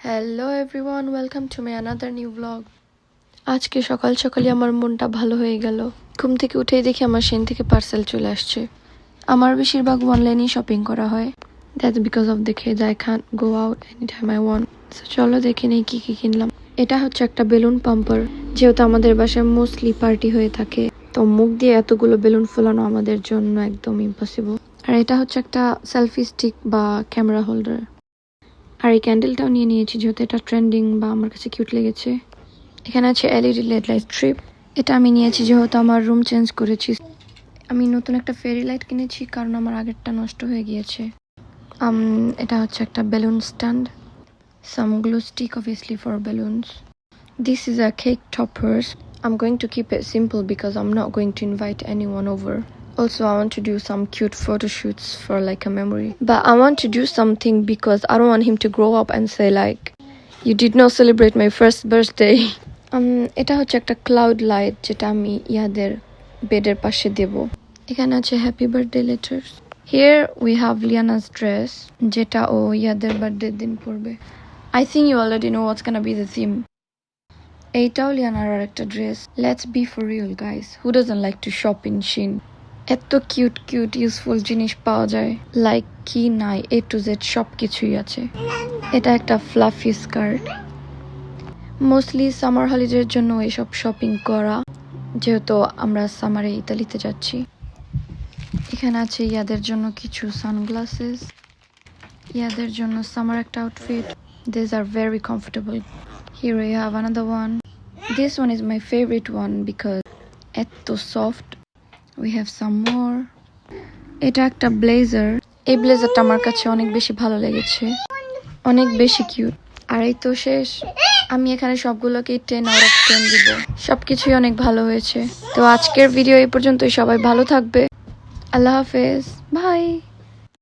Hello everyone, welcome to my another new blog. আজকে সকাল সকালই আমার মনটা ভালো হয়ে গেল। ঘুম থেকে উঠেই দেখি আমার সেন থেকে পার্সেল চলে আসছে। আমার বেশিরভাগ অনলাইনেই শপিং করা হয়। দ্যাটস বিকজ অফ দেখে I can't go out any time I want. So চলো দেখে নেই কি কি কিনলাম। এটা হচ্ছে একটা বেলুন পাম্পার। যেহেতু আমাদের বাসায় মোস্টলি পার্টি হয়ে থাকে, তো মুখ দিয়ে এতগুলো বেলুন ফোলানো আমাদের জন্য একদম ইম্পসিবল। আর এটা হচ্ছে একটা সেলফি স্টিক বা ক্যামেরা হোল্ডার। আর এই ক্যান্ডেলটাও নিয়ে নিয়েছি যেহেতু এটা ট্রেন্ডিং বা আমার কাছে কিউট লেগেছে। এখানে আছে এলইডি লেড লাইট স্ট্রিপ। এটা আমি নিয়েছি যেহেতু আমার রুম চেঞ্জ করেছি। আমি নতুন একটা ফেরি লাইট কিনেছি কারণ আমার আগেরটা নষ্ট হয়ে গিয়েছে। এটা হচ্ছে একটা balloon stand, some glue stick obviously for balloons. This is a cake toppers. I'm going to keep it simple because I'm not going to invite anyone over. Also, I want to do some cute photo shoots for like a memory. But I want to do something because I don't want him to grow up and say like, you did not celebrate my first birthday. এটা হচ্ছে একটা cloud light যেটা আমি ইয়াদের বেডের পাশে দেব। এখানে আছে happy birthday letters. Here we have Liana's dress যেটা ও ইয়াদের বার্থডে দিন পরবে। I think you already know what's gonna be the theme. এইটাও লিয়ানার আর একটা dress. Let's be for real guys, who doesn't like to shop in Shein? এত cute cute useful জিনিস পাওয়া যায়, like কি নাই, A to Z সব কিছুই আছে। এটা একটা ফ্লাফি স্কার্ট। মোস্টলি সামার হলিডের জন্য এসব শপিং করা, যেহেতু আমরা সামারে ইতালিতে যাচ্ছি। এখানে আছে ইয়াদের জন্য কিছু সানগ্লাসেস, ইয়াদের জন্য সামার একটা outfit. These are very comfortable. Here we have another one. This one is my favorite one because এত soft. We have some more. এটা একটা ব্লেজার। এই ব্লেজারটা আমার কাছে অনেক বেশি ভালো লেগেছে, অনেক বেশি কিউট। আর এই তো শেষ। আমি এখানে সবগুলোকে 10 out of 10 দিব। সবকিছুই অনেক ভালো হয়েছে। তো আজকের ভিডিও এই পর্যন্তই। সবাই ভালো থাকবে। আল্লাহ হাফেজ, বাই।